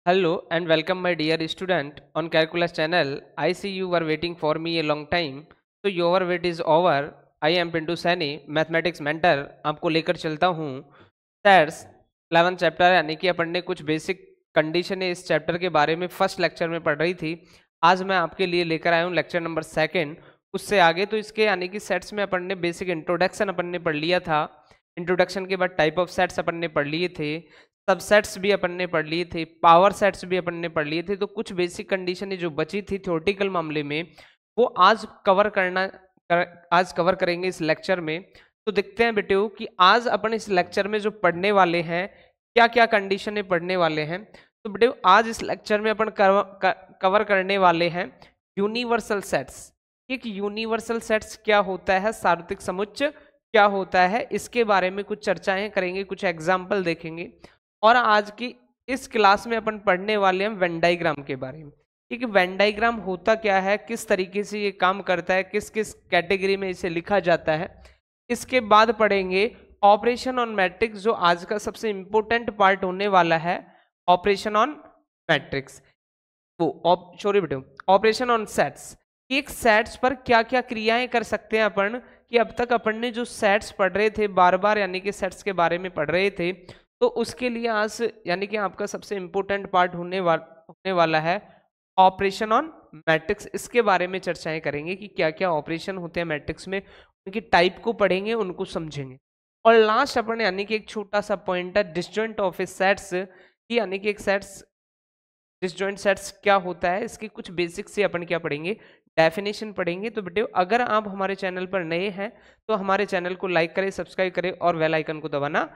Hello and welcome my dear student on calculus channel. I see you were waiting for me a long time. So your wait is over. I am Pintu Saini, mathematics mentor. आपको लेकर चलता हूँ sets 11th chapter, यानी कि अपन ने कुछ basic condition इस chapter के बारे में फर्स्ट लेक्चर में पढ़ रही थी. आज मैं आपके लिए लेकर आया हूँ लेक्चर नंबर 2. उससे आगे तो इसके यानी कि सेट्स में अपन ने बेसिक इंट्रोडक्शन अपन ने पढ़ लिया था. इंट्रोडक्शन के बाद टाइप ऑफ सेट्स अपन ने पढ़ लिए थे, सबसेट्स भी अपन ने पढ़ लिए थे, पावर सेट्स भी अपन ने पढ़ लिए थे. तो कुछ बेसिक कंडीशन जो बची थी थ्योरेटिकल मामले में वो आज कवर करेंगे इस लेक्चर में. तो देखते हैं बेटे कि आज अपन इस लेक्चर में जो पढ़ने वाले हैं क्या क्या कंडीशन पढ़ने वाले हैं. तो बेटे आज इस लेक्चर में अपन कवर करने वाले हैं यूनिवर्सल सेट्स. एक यूनिवर्सल सेट्स क्या होता है, सार्वत्रिक समुच्चय क्या होता है, इसके बारे में कुछ चर्चाएं करेंगे, कुछ एग्जाम्पल देखेंगे. और आज की इस क्लास में अपन पढ़ने वाले हैं वेन डायग्राम के बारे में. कि वेन डायग्राम होता क्या है, किस तरीके से ये काम करता है, किस किस कैटेगरी में इसे लिखा जाता है. इसके बाद पढ़ेंगे ऑपरेशन ऑन मैट्रिक्स, जो आज का सबसे इंपॉर्टेंट पार्ट होने वाला है. ऑपरेशन ऑन मैट्रिक्स, वो सॉरी बेटे ऑपरेशन ऑन सेट्स. एक सेट्स पर क्या क्या क्रियाएं कर सकते हैं अपन, कि अब तक अपन ने जो सेट्स पढ़ रहे थे बार बार, यानी कि सेट्स के बारे में पढ़ रहे थे, तो उसके लिए आज यानी कि आपका सबसे इंपॉर्टेंट पार्ट होने वाला है ऑपरेशन ऑन मैट्रिक्स. इसके बारे में चर्चाएं करेंगे कि क्या क्या ऑपरेशन होते हैं मैट्रिक्स में, उनकी टाइप को पढ़ेंगे, उनको समझेंगे. और लास्ट अपन यानी कि एक छोटा सा पॉइंट है डिसजॉइंट ऑफ सेट्स, यानी कि एक सेट्स डिसजॉइंट सेट्स क्या होता है, इसके कुछ बेसिक से अपन क्या पढ़ेंगे, डेफिनेशन पढ़ेंगे. तो बेटे अगर आप हमारे चैनल पर नए हैं तो हमारे चैनल को लाइक करें, सब्सक्राइब करें और बेल आइकन को दबाना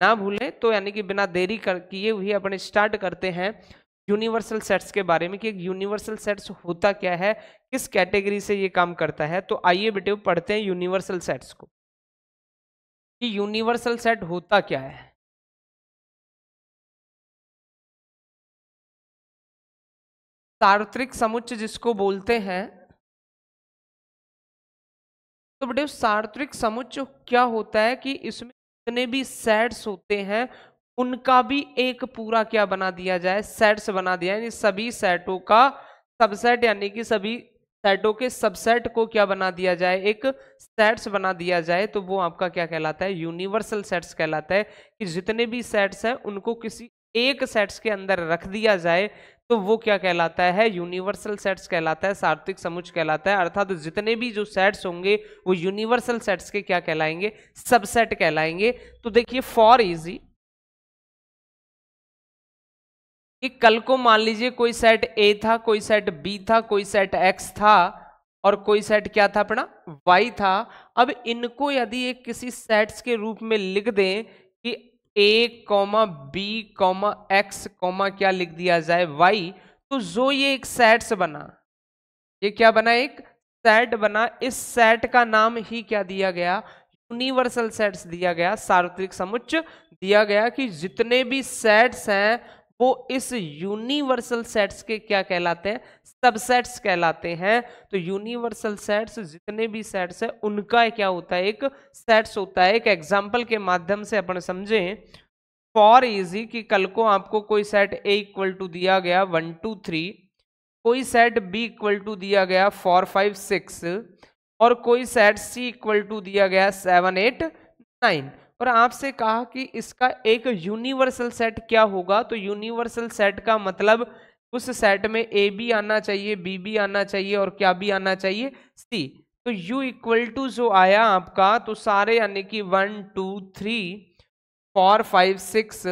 ना भूलें. तो यानी कि बिना देरी किए हुए अपन स्टार्ट करते हैं यूनिवर्सल सेट्स के बारे में, कि एक यूनिवर्सल सेट्स होता क्या है, किस कैटेगरी से ये काम करता है. तो आइए बेटे पढ़ते हैं यूनिवर्सल सेट्स को, कि यूनिवर्सल सेट होता क्या है. सार्वत्रिक समुच्चय जिसको बोलते हैं. तो बेटे सार्वत्रिक समुच्चय क्या होता है कि इसमें जितने भी सेट्स होते हैं उनका भी एक पूरा क्या बना दिया जाए, सेट्स बना दिया, यानी सभी सेटों का सबसेट, यानी कि सभी सेटों के सबसेट को क्या बना दिया जाए, एक सेट्स बना दिया जाए. तो वो आपका क्या कहलाता है, यूनिवर्सल सेट्स कहलाता है. कि जितने भी सेट्स हैं उनको किसी एक सेट्स के अंदर रख दिया जाए तो वो क्या कहलाता है, यूनिवर्सल सेट्स कहलाता है, सार्वत्रिक समुच्चय कहलाता है. अर्थात तो जितने भी जो सेट्स होंगे वो यूनिवर्सल सेट्स के क्या कहलाएंगे, सबसेट कहलाएंगे. तो देखिए फॉर इजी, कि कल को मान लीजिए कोई सेट ए था, कोई सेट बी था, कोई सेट एक्स था और कोई सेट क्या था अपना वाई था. अब इनको यदि एक किसी सेट्स के रूप में लिख दें कि A comma B comma X comma क्या लिख दिया जाए वाई, तो जो ये एक सेट्स बना, ये क्या बना, एक सेट बना. इस सेट का नाम ही क्या दिया गया, यूनिवर्सल सेट्स दिया गया, सार्वत्रिक समुच्चय दिया गया. कि जितने भी सेट्स हैं वो इस यूनिवर्सल सेट्स के क्या कहलाते हैं, सबसेट्स कहलाते हैं. तो यूनिवर्सल सेट्स जितने भी सेट्स हैं उनका क्या होता है, एक सेट्स होता है. एक एग्जांपल के माध्यम से अपन समझें फॉर इजी, कि कल को आपको कोई सेट ए इक्वल टू दिया गया 1 2 3, कोई सेट बी इक्वल टू दिया गया 4 5 6 और कोई सेट सी इक्वल टू दिया गया 7 8 9, और आपसे कहा कि इसका एक यूनिवर्सल सेट क्या होगा. तो यूनिवर्सल सेट का मतलब उस सेट में ए भी आना चाहिए, बी भी आना चाहिए और क्या भी आना चाहिए, सी. तो यू इक्वल टू जो आया आपका, तो सारे यानी कि 1 2 3 4 5 6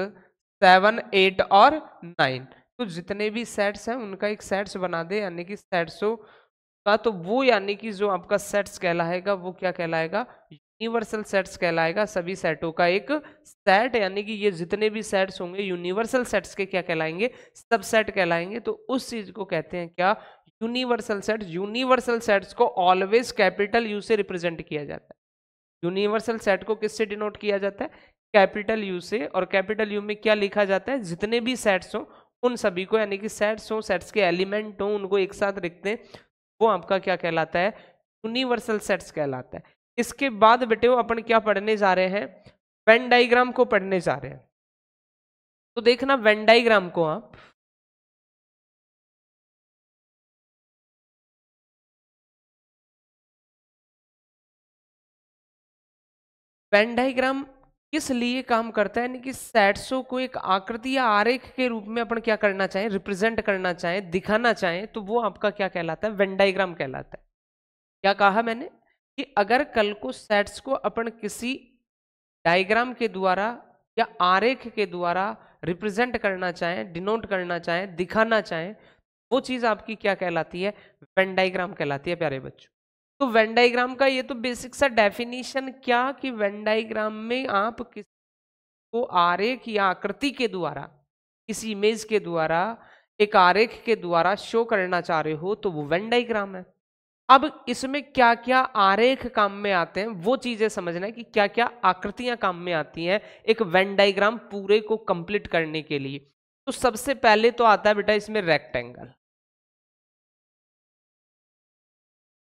7 8 और 9, तो जितने भी सेट्स हैं उनका एक सेट्स बना दे, यानी कि सेट्सों का. तो वो यानी कि जो आपका सेट्स कहलाएगा वो क्या कहलाएगा, यूनिवर्सल सेट्स कहलाएगा. सभी सेटों का एक सेट, यानी कि ये जितने भी सेट्स होंगे यूनिवर्सल सेट्स के क्या कहलाएंगे, सबसेट कहलाएंगे. तो उस चीज को कहते हैं क्या, यूनिवर्सल सेट्स. यूनिवर्सल सेट्स को ऑलवेज कैपिटल यू से रिप्रेजेंट किया जाता है. यूनिवर्सल सेट को किससे डिनोट किया जाता है, कैपिटल यू से. और कैपिटल यू में क्या लिखा जाता है, जितने भी सेट्स हो उन सभी को, यानी कि सेट्स हो, सेट्स के एलिमेंट हो, उनको एक साथ लिखते हैं, वो आपका क्या कहलाता है, यूनिवर्सल सेट्स कहलाता है. इसके बाद बेटे अपन क्या पढ़ने जा रहे हैं, वेन डायग्राम को पढ़ने जा रहे हैं. तो देखना वेन डायग्राम को आप, वेन डायग्राम किस लिए काम करता है, यानी कि सेट्सों को एक आकृति या आरेख के रूप में अपन क्या करना चाहें, रिप्रेजेंट करना चाहें, दिखाना चाहें, तो वो आपका क्या कहलाता है, वेन डायग्राम कहलाता है। क्या कहा मैंने कि अगर कल को सेट्स को अपन किसी डायग्राम के द्वारा या आरेख के द्वारा रिप्रेजेंट करना चाहें, डिनोट करना चाहें, दिखाना चाहें, वो चीज आपकी क्या कहलाती है, वेन डायग्राम कहलाती है प्यारे बच्चों। तो वेन डायग्राम का ये तो बेसिक सा डेफिनेशन क्या कि वेन डायग्राम में आप किसी को आरेख या आकृति के द्वारा, किसी इमेज के द्वारा, एक आरेख के द्वारा शो करना चाह रहे हो तो वो वेन डायग्राम है। अब इसमें क्या क्या आरेख काम में आते हैं वो चीजें समझना है कि क्या क्या आकृतियां काम में आती हैं एक वेन डायग्राम पूरे को कंप्लीट करने के लिए। तो सबसे पहले तो आता है बेटा इसमें रेक्टेंगल,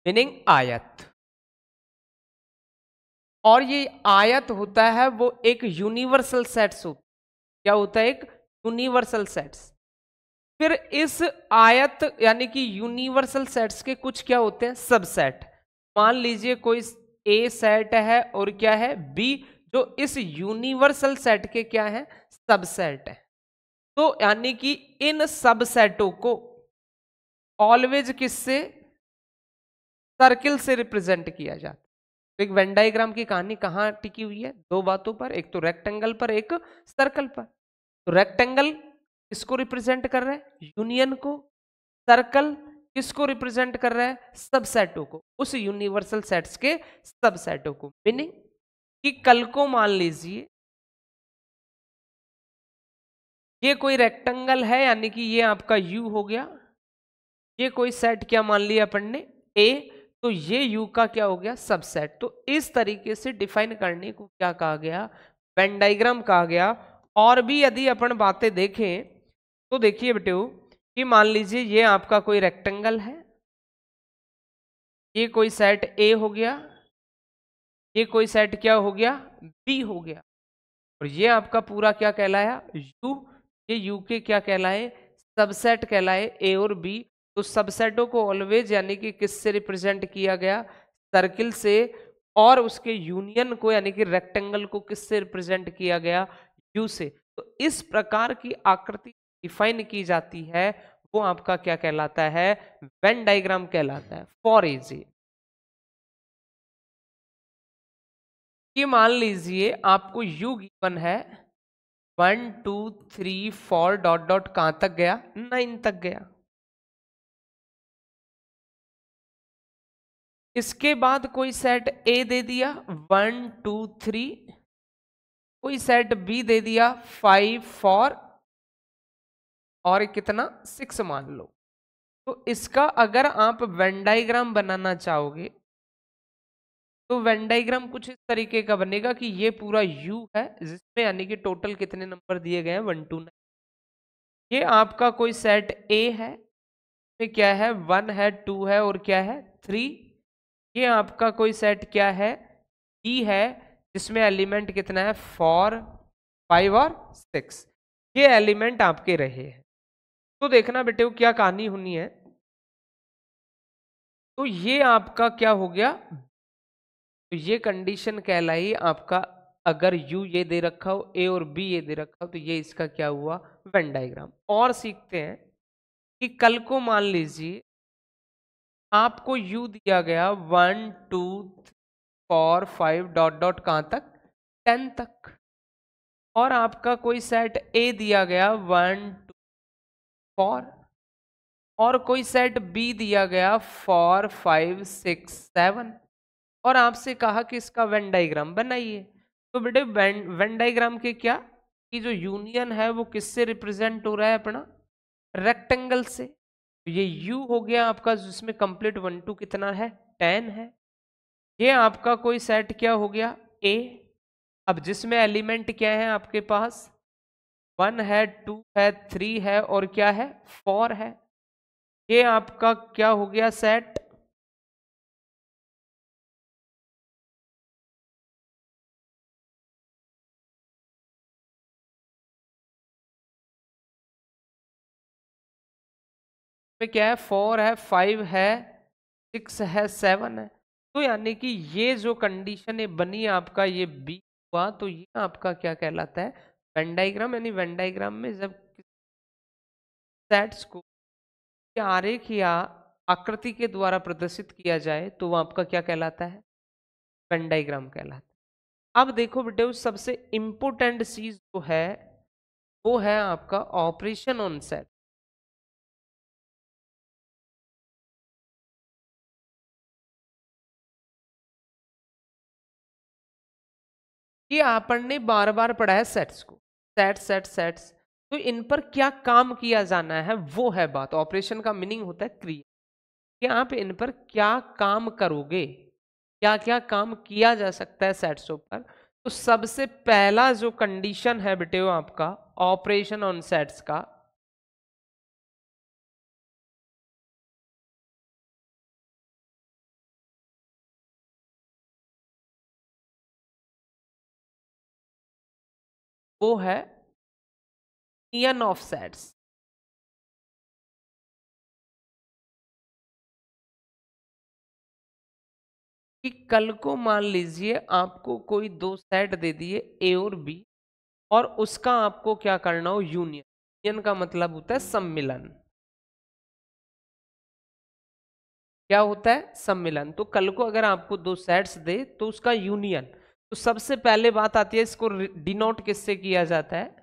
मीनिंग आयत। और ये आयत होता है वो एक यूनिवर्सल सेट्स होता है। क्या होता है, एक यूनिवर्सल सेट्स। फिर इस आयत यानी कि यूनिवर्सल सेट्स के कुछ क्या होते हैं, सबसेट। मान लीजिए कोई ए सेट है और क्या है बी, जो इस यूनिवर्सल सेट के क्या है, सबसेट है। तो यानी कि इन सबसेटों को ऑलवेज किससे, सर्किल से रिप्रेजेंट किया जाता है। तो एक वेन डायग्राम की कहानी कहां टिकी हुई है, दो बातों पर, एक तो रेक्टेंगल पर, एक सर्कल पर। तो रेक्टेंगल किसको रिप्रेजेंट कर रहा है, यूनियन को। सर्कल किसको रिप्रेजेंट कर रहा है, सबसेटों को, उस यूनिवर्सल सेट्स के सबसेटों को। मीनिंग कि कल को मान लीजिए ये कोई रेक्टेंगल है, यानी कि ये आपका यू हो गया, ये कोई सेट क्या मान लिया अपन ने, ए, तो ये यू का क्या हो गया, सबसेट। तो इस तरीके से डिफाइन करने को क्या कहा गया, वेन डायग्राम कहा गया। और भी यदि अपन बातें देखें तो देखिए बेटे कि मान लीजिए ये आपका कोई रेक्टेंगल है, ये कोई सेट ए हो गया, ये कोई सेट क्या हो गया, बी हो गया, और ये आपका पूरा क्या कहलाया, यू। ये यू के क्या कहलाए, सबसेट कहलाए, ए और बी। तो सबसेटों को ऑलवेज यानी कि किससे रिप्रेजेंट किया गया, सर्किल से। और उसके यूनियन को यानी कि रेक्टेंगल को किससे रिप्रेजेंट किया गया, यू से। तो इस प्रकार की आकृति डिफाइन की जाती है, वो आपका क्या कहलाता है, वेन डायग्राम कहलाता है। फॉर इजी कि मान लीजिए आपको यू गिवन है 1 2 3 4 डॉट डॉट कहां तक गया, 9 तक गया। इसके बाद कोई सेट ए दे दिया 1 2 3, कोई सेट बी दे दिया 5 4 और कितना 6 मान लो। तो इसका अगर आप वेन डायग्राम बनाना चाहोगे तो वेन डायग्राम कुछ इस तरीके का बनेगा कि ये पूरा यू है जिसमें यानी कि टोटल कितने नंबर दिए गए हैं 1 2 9। ये आपका कोई सेट ए है, में क्या है 1 है 2 है और क्या है 3। ये आपका कोई सेट क्या है, ई है, जिसमें एलिमेंट कितना है 4 5 और 6। ये एलिमेंट आपके रहे हैं। तो देखना बेटे क्या कहानी होनी है। तो ये आपका क्या हो गया, तो ये कंडीशन कहलाई आपका, अगर यू ये दे रखा हो, ए और बी ये दे रखा हो, तो ये इसका क्या हुआ, वेन डायग्राम। और सीखते हैं कि कल को मान लीजिए आपको यू दिया गया 1 2 4 5 डॉट डॉट कहां तक, 10 तक। और आपका कोई सेट ए दिया गया 1 2 4, और कोई सेट बी दिया गया 4 5 6 7, और आपसे कहा कि इसका वेन डायग्राम बनाइए। तो बेटे वेन डायग्राम के क्या कि जो यूनियन है वो किससे रिप्रेजेंट हो रहा है, अपना रेक्टेंगल से। तो ये यू हो गया आपका, जिसमें कंप्लीट 1 2 कितना है 10 है। ये आपका कोई सेट क्या हो गया ए, अब जिसमें एलिमेंट क्या है आपके पास 1 है 2 है 3 है और क्या है 4 है। ये आपका क्या हो गया सेट, में क्या है 4 है 5 है 6 है 7 है। तो यानी कि ये जो कंडीशन है बनी आपका ये बी हुआ, तो ये आपका क्या कहलाता है, वेन डायग्राम। यानी वेन डायग्राम में जब सेट्स को आरेख या आकृति के द्वारा प्रदर्शित किया जाए तो वो आपका क्या कहलाता है, वेन डायग्राम कहलाता है। अब देखो बेटे, उस सबसे इंपोर्टेंट चीज जो है वो है आपका ऑपरेशन ऑन सेट। ये आपन ने बार बार पढ़ा है सेट्स को, सेट सेट सेट्स, तो इन पर क्या काम किया जाना है वो है बात। ऑपरेशन का मीनिंग होता है क्रिया, कि आप इन पर क्या काम करोगे, क्या क्या काम किया जा सकता है सेट्सों पर। तो सबसे पहला जो कंडीशन है बेटे वो आपका ऑपरेशन ऑन सेट्स का, वो है यूनियन ऑफ सेट्स। कि कल को मान लीजिए आपको कोई दो सेट दे दिए ए और बी, और उसका आपको क्या करना हो, यूनियन। यूनियन का मतलब होता है सम्मिलन। क्या होता है, सम्मिलन। तो कल को अगर आपको दो सेट्स दे तो उसका यूनियन, तो सबसे पहले बात आती है इसको डिनोट किससे किया जाता है,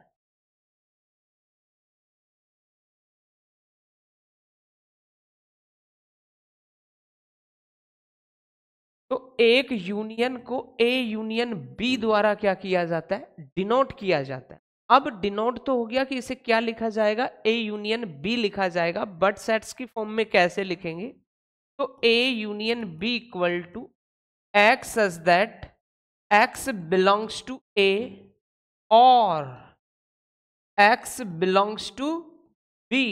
तो एक यूनियन को ए यूनियन बी द्वारा क्या किया जाता है, डिनोट किया जाता है। अब डिनोट तो हो गया कि इसे क्या लिखा जाएगा, ए यूनियन बी लिखा जाएगा, बट सेट्स की फॉर्म में कैसे लिखेंगे, तो A union B equal to X such that X belongs to A और एक्स बिलोंग्स टू बी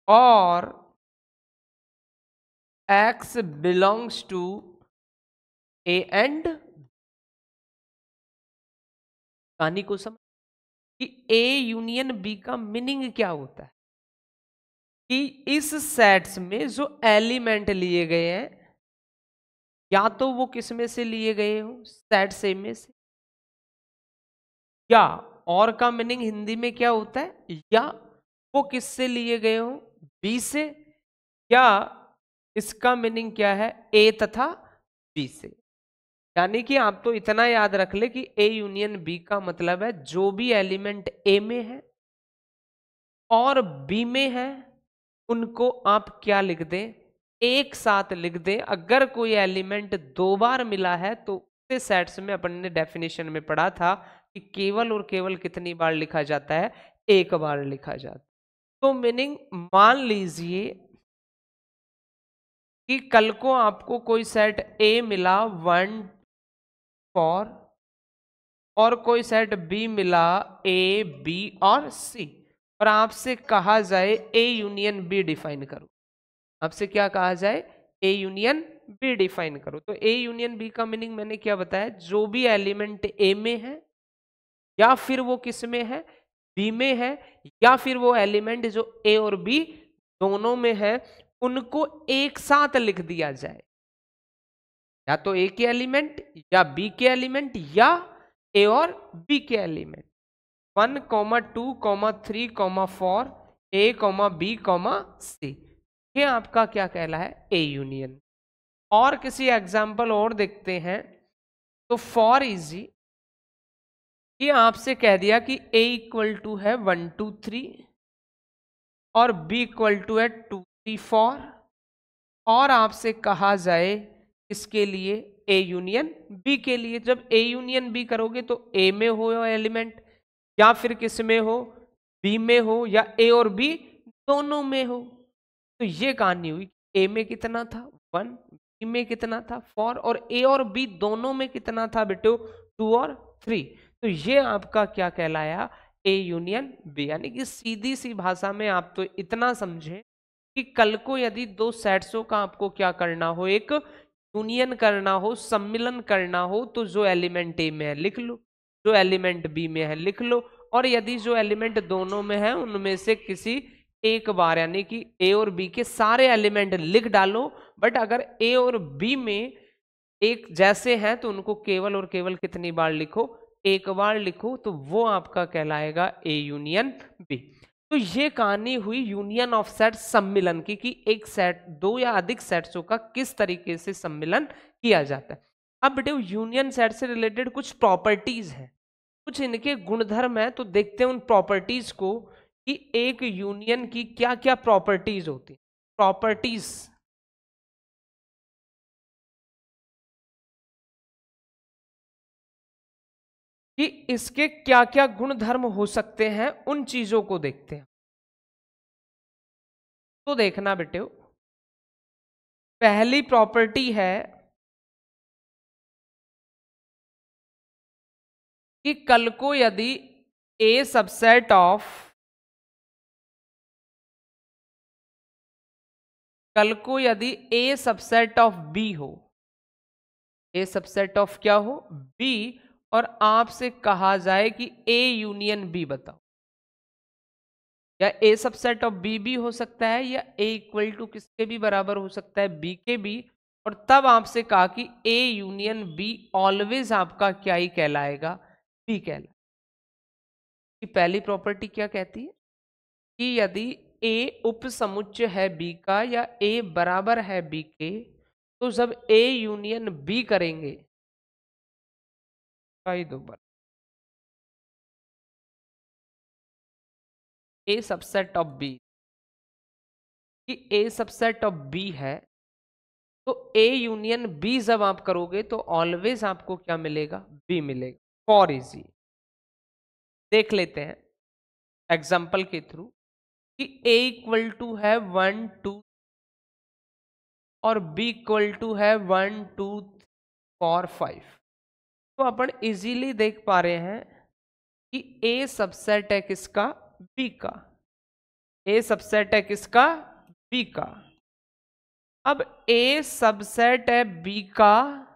और X belongs to A and, कहानी को समझ कि ए यूनियन बी का मीनिंग क्या होता है, कि इस सेट्स में जो एलिमेंट लिए गए हैं या तो वो किस में से लिए गए हो, सेट से में से, या और का मीनिंग हिंदी में क्या होता है, या वो किससे लिए गए हो, बी से, या इसका मीनिंग क्या है, ए तथा बी से। यानी कि आप तो इतना याद रख ले कि ए यूनियन बी का मतलब है जो भी एलिमेंट ए में है और बी में है उनको आप क्या लिख दें, एक साथ लिख दें। अगर कोई एलिमेंट दो बार मिला है तो उससे सेट्स में अपन ने डेफिनेशन में पढ़ा था कि केवल और केवल कितनी बार लिखा जाता है, एक बार लिखा जाता है। तो मीनिंग मान लीजिए कि कल को आपको कोई सेट ए मिला 1 4 और कोई सेट बी मिला ए बी और सी, और आपसे कहा जाए ए यूनियन बी डिफाइन करो। आपसे क्या कहा जाए, ए यूनियन बी डिफाइन करो। तो ए यूनियन बी का मीनिंग मैंने क्या बताया, जो भी एलिमेंट ए में है या फिर वो किस में है, बी में है, या फिर वो एलिमेंट जो ए और बी दोनों में है उनको एक साथ लिख दिया जाए, या तो ए के एलिमेंट या बी के एलिमेंट या ए और बी के एलिमेंट, 1,2,3,4 A,B,C, ये आपका क्या कहला है, ए यूनियन। और किसी एग्जाम्पल और देखते हैं, तो फॉर इजी ये आपसे कह दिया कि A इक्वल टू है 1 2 3 और B इक्वल टू है 2 3 4, और आपसे कहा जाए इसके लिए A यूनियन B के लिए। जब A यूनियन B करोगे तो A में हो एलिमेंट या फिर किस में हो, B में हो, या A और B दोनों में हो। तो ये कहानी हुई, A में कितना था 1, B में कितना था 4, और A और B दोनों में कितना था बेटो 2 और 3। तो ये आपका क्या कहलाया, ए यूनियन बी। यानी कि सीधी सी भाषा में आप तो इतना समझे कि कल को यदि दो सेट्सों का आपको क्या करना हो, एक यूनियन करना हो, सम्मिलन करना हो, तो जो एलिमेंट ए में है लिख लो, जो एलिमेंट बी में है लिख लो, और यदि जो एलिमेंट दोनों में है उनमें से किसी एक बार, यानी कि ए और बी के सारे एलिमेंट लिख डालो, बट अगर ए और बी में एक जैसे हैं तो उनको केवल और केवल कितनी बार लिखो, एक बार लिखो, तो वो आपका कहलाएगा ए यूनियन बी। तो ये कहानी हुई यूनियन ऑफ सेट सम्मिलन की, कि एक सेट, दो या अधिक सेट्सों का किस तरीके से सम्मिलन किया जाता है। अब बेटे यूनियन सेट से रिलेटेड कुछ प्रॉपर्टीज हैं, कुछ इनके गुणधर्म है, तो देखते हैं उन प्रॉपर्टीज को कि एक यूनियन की क्या क्या प्रॉपर्टीज होती। प्रॉपर्टीज कि इसके क्या क्या गुणधर्म हो सकते हैं, उन चीजों को देखते हैं। तो देखना बेटे, पहली प्रॉपर्टी है कि कल को यदि ए सबसेट ऑफ, कल को यदि ए सबसेट ऑफ बी हो, ए सबसेट ऑफ क्या हो, बी, और आपसे कहा जाए कि ए यूनियन बी बताओ, या ए सबसेट ऑफ बी भी हो सकता है, या ए इक्वल टू किसके भी बराबर हो सकता है, बी के भी, और तब आपसे कहा कि ए यूनियन बी ऑलवेज आपका क्या ही कहलाएगा, बी कहलाएगा। कि पहली प्रॉपर्टी क्या कहती है कि यदि ए उपसमुच्चय है बी का, या ए बराबर है बी के, तो जब ए यूनियन बी करेंगे, दो बार ए सबसेट ऑफ बी, कि ए सबसेट ऑफ बी है, तो ए यूनियन बी जब आप करोगे तो ऑलवेज आपको क्या मिलेगा, बी मिलेगा। फॉर इजी देख लेते हैं एग्जाम्पल के थ्रू, कि ए इक्वल टू है 1 2 और बी इक्वल टू है 1 2 4 5। तो अपन इजीली देख पा रहे हैं कि ए सबसेट है किसका, बी का, ए सबसेट है किसका, बी का। अब ए सबसेट है बी का,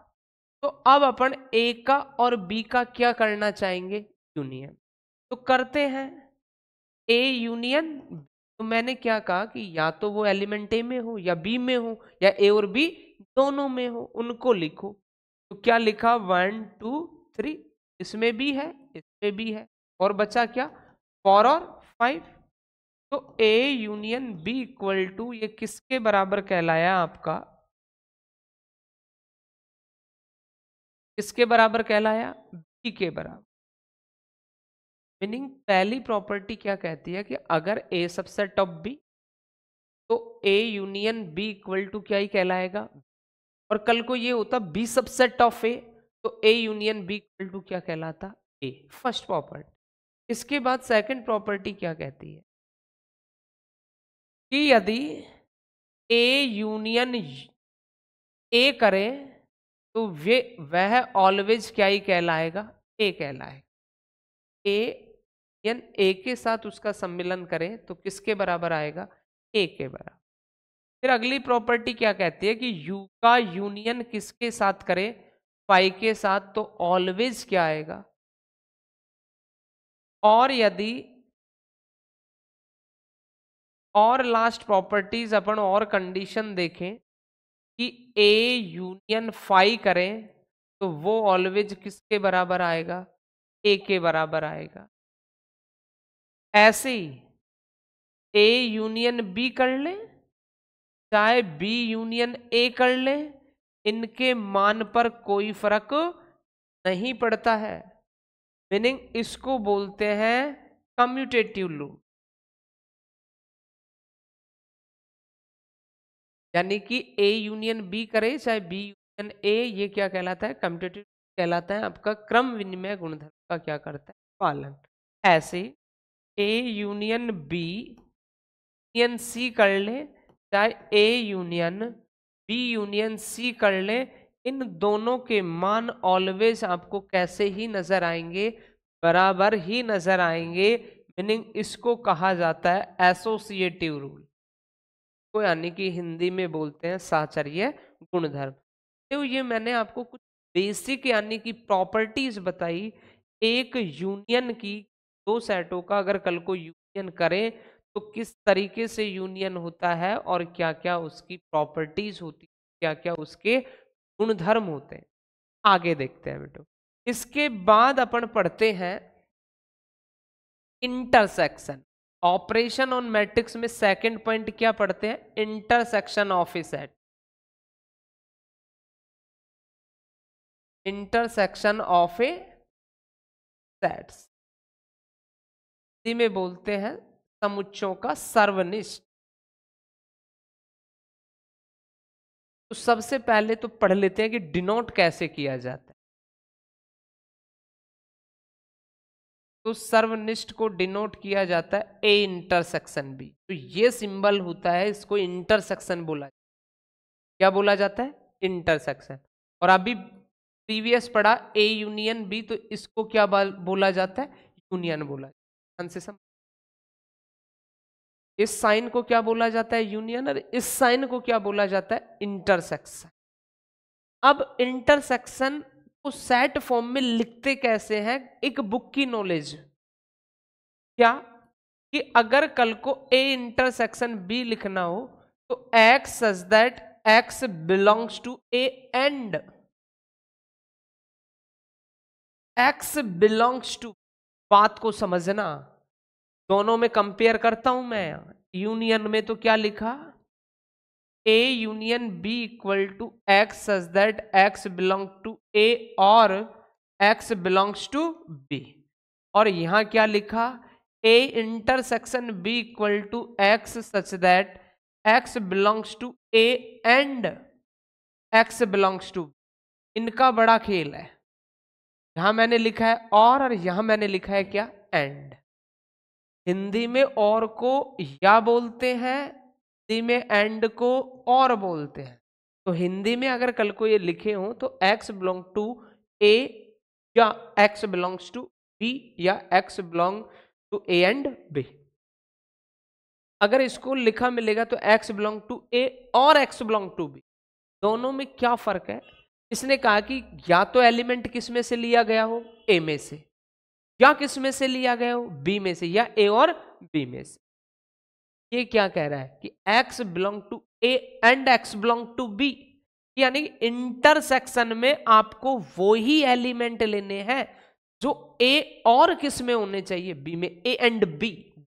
तो अब अपन ए का और बी का क्या करना चाहेंगे, यूनियन। तो करते हैं ए यूनियन, तो मैंने क्या कहा कि या तो वो एलिमेंट ए में हो या बी में हो, या ए और बी दोनों में हो, उनको लिखो। तो क्या लिखा, 1 2 3, इसमें भी है इसमें भी है, और बचा क्या, 4 और 5। तो A union B equal to ये किसके बराबर कहलाया आपका, किसके बराबर कहलाया, बी के बराबर। मीनिंग पहली प्रॉपर्टी क्या कहती है कि अगर ए सबसेट ऑफ बी, तो A union B equal to क्या ही कहलाएगा, और कल को ये होता बी सबसेट ऑफ ए, तो A union B equal to क्या कहलाता, ए। First property. इसके बाद सेकंड प्रॉपर्टी क्या कहती है कि यदि ए यूनियन ए करे, तो वे वह ऑलवेज क्या ही कहलाएगा, ए कहलाएगा। ए यन ए के साथ उसका सम्मिलन करें तो किसके बराबर आएगा, ए के बराबर। फिर अगली प्रॉपर्टी क्या कहती है कि यू का यूनियन किसके साथ करे, फाई के साथ, तो ऑलवेज क्या आएगा। और यदि, और लास्ट प्रॉपर्टीज अपन और कंडीशन देखें कि ए यूनियन फाई करें, तो वो ऑलवेज किसके बराबर आएगा, ए के बराबर आएगा। ऐसे ही ए यूनियन बी कर ले, चाहे बी यूनियन ए कर ले, इनके मान पर कोई फर्क नहीं पड़ता है। मीनिंग इसको बोलते हैं कम्यूटेटिव लूप, यानी कि ए यूनियन बी करे चाहे बी यूनियन ए, ये क्या कहलाता है, कम्यूटेटिव कहलाता है। आपका क्रम विनिमय गुणधर्म का क्या करता है, पालन। ऐसे A union B union C कर ले, चाहे A union B union C कर ले, इन दोनों के मान ऑलवेज आपको कैसे ही नजर आएंगे, बराबर ही नजर आएंगे। मीनिंग इसको कहा जाता है एसोसिएटिव रूल को, यानी कि हिंदी में बोलते हैं साहचर्य गुणधर्म। तो ये मैंने आपको कुछ बेसिक यानी कि प्रॉपर्टीज बताई एक यूनियन की, दो सेटों का अगर कल को यूनियन करें तो किस तरीके से यूनियन होता है और क्या क्या उसकी प्रॉपर्टीज होती, क्या क्या उसके गुणधर्म होते हैं, आगे देखते हैं बेटो। इसके बाद अपन पढ़ते हैं इंटरसेक्शन। ऑपरेशन ऑन मैट्रिक्स में सेकंड पॉइंट क्या पढ़ते हैं, intersection of A set. Intersection of A sets में बोलते हैं समुच्चयों का सर्वनिष्ठ। तो सबसे पहले तो पढ़ लेते हैं कि डिनोट कैसे किया जाता है। तो सर्वनिष्ठ को डिनोट किया जाता है ए इंटरसेक्शन बी। तो ये सिंबल होता है, इसको इंटरसेक्शन बोला, क्या बोला जाता है, इंटरसेक्शन। और अभी प्रीवियस पढ़ा ए यूनियन बी, तो इसको क्या बोला जाता है, यूनियन बोला जाता है। इस साइन को क्या बोला जाता है, यूनियन, और इस साइन को क्या बोला जाता है, इंटरसेक्शन। अब इंटरसेक्शन को सेट फॉर्म में लिखते कैसे हैं, एक बुक की नॉलेज, क्या कि अगर कल को ए इंटरसेक्शन बी लिखना हो तो X such that X belongs to A and X belongs to, बात को समझना, दोनों में कंपेयर करता हूं मैं। यूनियन में तो क्या लिखा, A union B equal to X such that X belong to A और एक्स बिलोंग्स टू बी। और यहां क्या लिखा, A intersection B equal to X such that X belongs to A and X belongs to. इनका बड़ा खेल है, यहां मैंने लिखा है और यहां मैंने लिखा है क्या, एंड। हिंदी में और को या बोलते हैं, हिंदी में एंड को और बोलते हैं। तो हिंदी में अगर कल को ये लिखे हो तो एक्स बिलोंग टू ए या एक्स बिलोंग्स टू बी या X belong to A and B. अगर इसको लिखा मिलेगा तो एक्स बिलोंग टू ए और एक्स बिलोंग टू बी, दोनों में क्या फर्क है। इसने कहा कि या तो एलिमेंट किस में से लिया गया हो, ए में से, या किस में से लिया गया हो, बी में से, या ए और बी में से। ये क्या कह रहा है कि x belong to A and x belong to B, यानी इंटरसेक्शन में आपको वो ही एलिमेंट लेने हैं जो a और किस में होने चाहिए, b में। a एंड b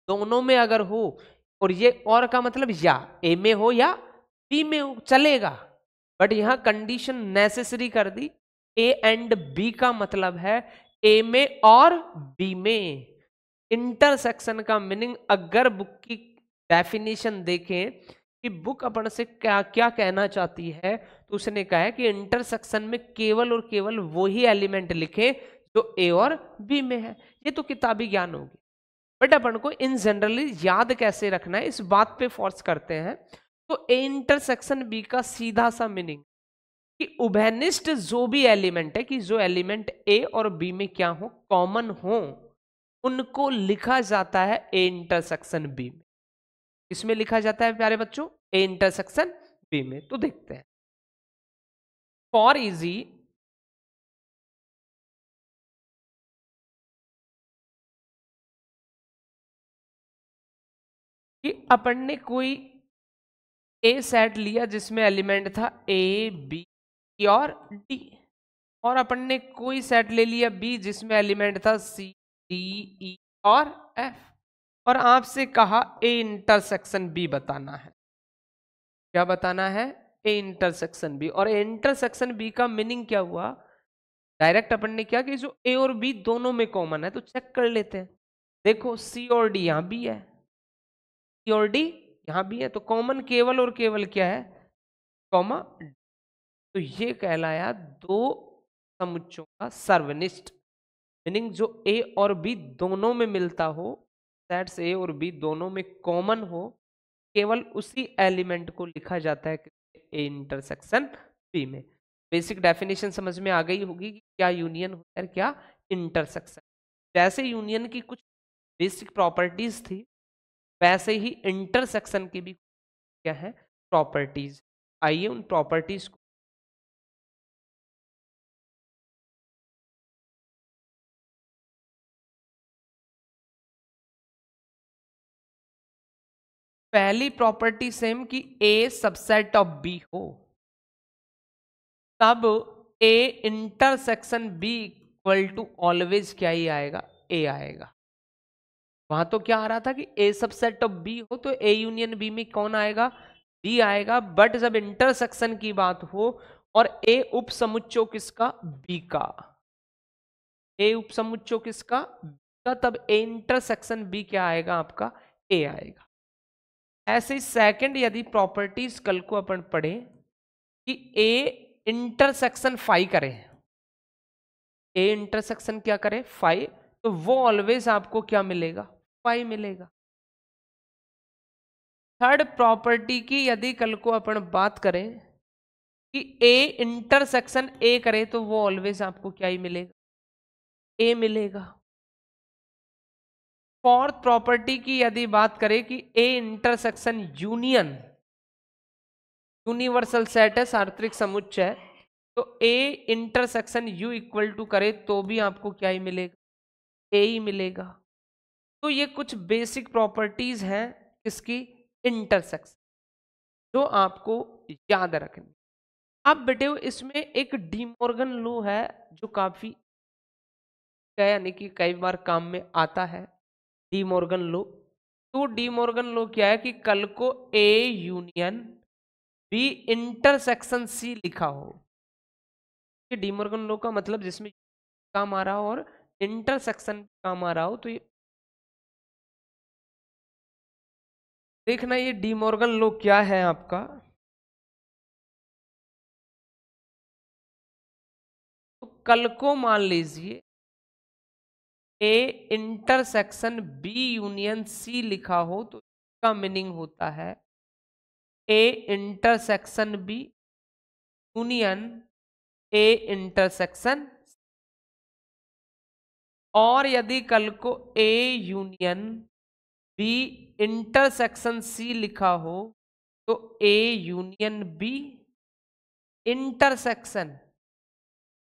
दोनों में अगर हो, और ये और का मतलब या a में हो या b में हो चलेगा, बट यहां कंडीशन नेसेसरी कर दी, a एंड b का मतलब है a में और b में। इंटरसेक्शन का मीनिंग अगर बुक की डेफिनेशन देखें कि बुक अपन से क्या क्या कहना चाहती है, तो उसने कहा है कि इंटरसेक्शन में केवल और केवल वही एलिमेंट लिखे जो ए और बी में है। ये तो किताबी ज्ञान होगी, बट अपन को इन जनरली याद कैसे रखना है, इस बात पे फोर्स करते हैं। तो ए इंटरसेक्शन बी का सीधा सा मीनिंग कि उभयनिष्ठ जो भी एलिमेंट है, कि जो एलिमेंट ए और बी में क्या हो, कॉमन हो, उनको लिखा जाता है ए इंटरसेक्शन बी में। इसमें लिखा जाता है प्यारे बच्चों, ए इंटरसेक्शन बी में। तो देखते हैं फॉर इजी, कि अपन ने कोई ए सेट लिया जिसमें एलिमेंट था ए बी और डी, और अपन ने कोई सेट ले लिया बी जिसमें एलिमेंट था सी डी ई और एफ, और आपसे कहा ए इंटरसेक्शन बी बताना है। क्या बताना है, ए इंटरसेक्शन बी। और ए इंटरसेक्शन बी का मीनिंग क्या हुआ, डायरेक्ट अपन ने क्या कि जो ए और बी दोनों में कॉमन है, तो चेक कर लेते हैं। देखो सी और डी यहां भी है, सी और डी यहां भी है, तो कॉमन केवल और केवल क्या है, कॉमा। तो ये कहलाया दो समुच्चयों का सर्वनिष्ठ, मीनिंग जो ए और बी दोनों में मिलता हो, सेट्स ए और बी दोनों में कॉमन हो, केवल उसी एलिमेंट को लिखा जाता है ए इंटरसेक्शन बी में। बेसिक डेफिनेशन समझ में आ गई होगी कि क्या यूनियन होता है, क्या इंटरसेक्शन। जैसे यूनियन की कुछ बेसिक प्रॉपर्टीज थी, वैसे ही इंटरसेक्शन की भी क्या है, प्रॉपर्टीज। आइए उन प्रॉपर्टीज को पहली प्रॉपर्टी सेम कि ए सबसेट ऑफ बी हो, तब A intersection B equal to always क्या ही आएगा, ए आएगा। वहां तो क्या आ रहा था कि ए सबसेट ऑफ बी हो तो ए यूनियन बी में कौन आएगा, बी आएगा। बट जब इंटरसेक्शन की बात हो और ए उपसमुच्चय किसका, बी का, ए उपसमुच्चय किसका, बी का, तब ए इंटरसेक्शन बी क्या आएगा आपका, ए आएगा। ऐसे ही सेकंड यदि प्रॉपर्टीज कल को अपन पढ़े कि ए इंटरसेक्शन फाई करें, ए इंटरसेक्शन क्या करे, फाई, तो वो ऑलवेज आपको क्या मिलेगा, फाई मिलेगा। थर्ड प्रॉपर्टी की यदि कल को अपन बात करें कि ए इंटरसेक्शन ए करे तो वो ऑलवेज आपको क्या ही मिलेगा, ए मिलेगा। फोर्थ प्रॉपर्टी की यदि बात करें कि A intersection union, universal set है, सार्वत्रिक समुच्चय, तो A intersection U equal to करे तो भी आपको क्या ही मिलेगा, ए ही मिलेगा। तो ये कुछ बेसिक प्रॉपर्टीज हैं इसकी इंटरसेक्शन, जो आपको याद रखनी। अब बेटे इसमें एक डीमॉर्गन लॉ है जो काफी यानी कि कई बार काम में आता है, डीमॉर्गन लॉ। तो डीमॉर्गन लॉ क्या है कि कल को A union B intersection C लिखा हो, डीमॉर्गन लॉ का मतलब जिसमें काम आ रहा हो और इंटरसेक्शन काम आ रहा हो, तो ये देखना ये डीमॉर्गन लॉ क्या है आपका। तो कल को मान लीजिए A intersection B union C लिखा हो, तो इसका मीनिंग होता है A intersection B union A intersection, और यदि कल को A union B intersection C लिखा हो तो A union B intersection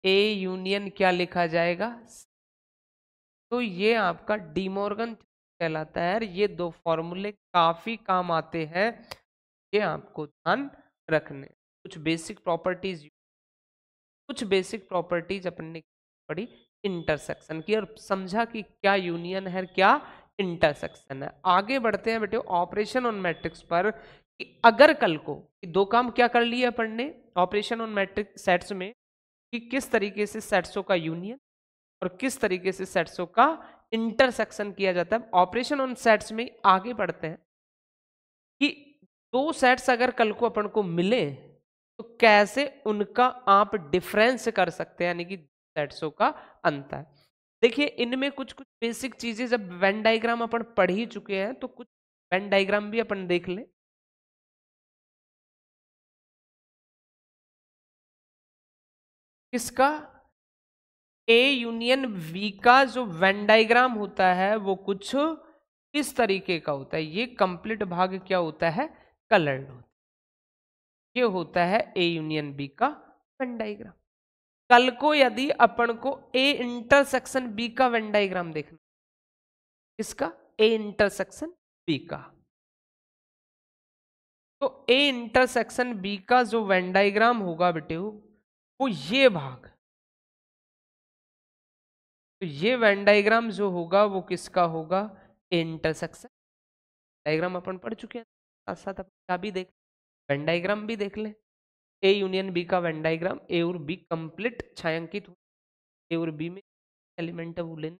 A union क्या लिखा जाएगा। तो ये आपका डीमॉर्गन कहलाता है। ये दो फॉर्मूले काफी काम आते हैं, ये आपको ध्यान रखने। कुछ बेसिक प्रॉपर्टीज, कुछ बेसिक प्रॉपर्टीज अपन ने पढ़ी इंटरसेक्शन की और समझा कि क्या यूनियन है क्या इंटरसेक्शन है। आगे बढ़ते हैं बेटे ऑपरेशन ऑन मैट्रिक्स पर, कि अगर कल को दो काम क्या कर लिए अपन ने ऑपरेशन ऑन मैट्रिक्स सेट्स में, कि किस तरीके से सेट्सों का यूनियन और किस तरीके से सेट्सों का इंटरसेक्शन किया जाता है। ऑपरेशन ऑन सेट्स में आगे बढ़ते हैं कि दो सेट्स अगर कल को अपन को मिले तो कैसे उनका आप डिफरेंस कर सकते हैं, यानी कि सेट्सों का अंतर। देखिए इनमें कुछ कुछ बेसिक चीजें, जब वेन डायग्राम अपन पढ़ ही चुके हैं तो कुछ वेन डायग्राम भी अपन देख लें। किसका, ए यूनियन वी का जो वेन डायग्राम होता है वो कुछ इस तरीके का होता है। ये कंप्लीट भाग क्या होता है, कलर्ड होता है। ये होता है ए यूनियन बी का वेन डायग्राम। कल को यदि अपन को ए इंटरसेक्शन बी का वेन डायग्राम देखना, इसका ए इंटरसेक्शन बी का, तो ए इंटरसेक्शन बी का जो वेन डायग्राम होगा बेटे वो ये भाग, तो ये वेन डायग्राम जो होगा वो किसका होगा, ए इंटरसेक्शन। डायग्राम अपन पढ़ चुके हैं, साथ साथ अपन क्या भी देख, वेन डायग्राम भी देख ले। ए यूनियन बी का वेन डायग्राम, ए और बी कंप्लीट छायांकित हो, ए और बी में एलिमेंट है वो लेने,